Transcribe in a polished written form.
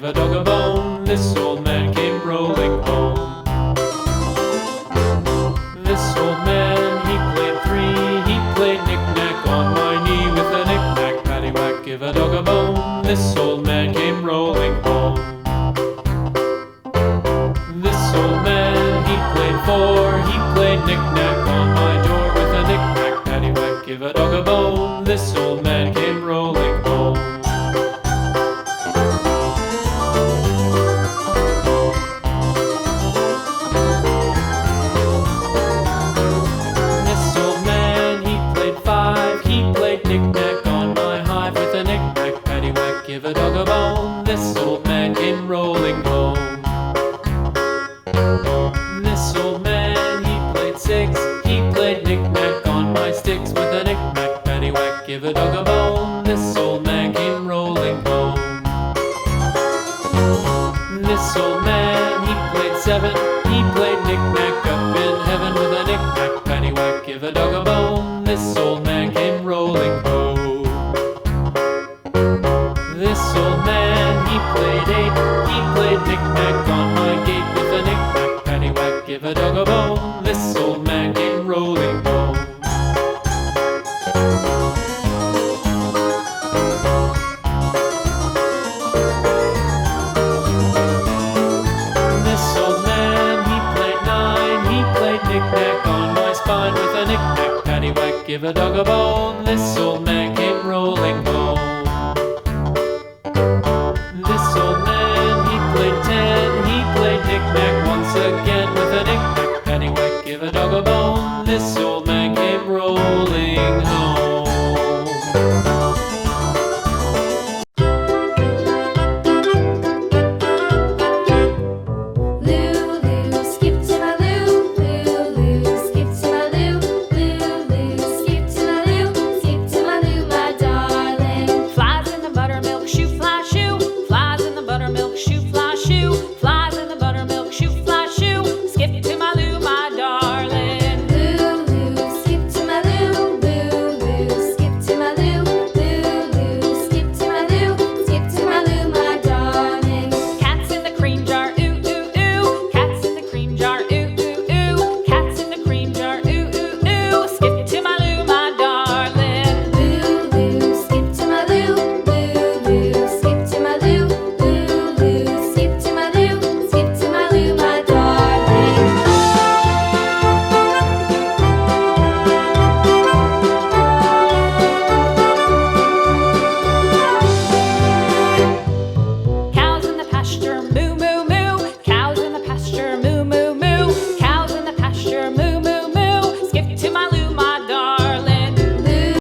a dog a bone. This old man came rolling home. This old man, he played three. He played knick-knack on my knee with a knick-knack, paddywhack, give a dog a bone. This old man came rolling home. This old man, he played four. He played knick-knack on my door with a knick-knack, paddywhack, give a dog a bone. This old man came rolling home. This old man, he played five. He played knick-knack on my hive with a knick-knack, paddywhack, give a dog a bone. This old man came rolling home. This old man, he played six. He played knick-knack on my sticks with a knick-knack, paddywhack, give a dog a bone. This old man came rolling home. This old man, he played seven. He played knick-knack up in heaven with a knick-knack, paddywhack, give a dog a bone. This old man came rolling home. This old man, he played eight. He played knick-knack on my gate with a knick-knack, paddywhack, give a dog a bone. This old man came rolling home. This old man, he played nine. He played knick-knack on my spine with a knick-knack, paddywhack, give a dog a bone. This old man came rolling home. This old man, he played ten. He played knick-knack once again with a knick-knack, paddywhack, give a dog a bone. This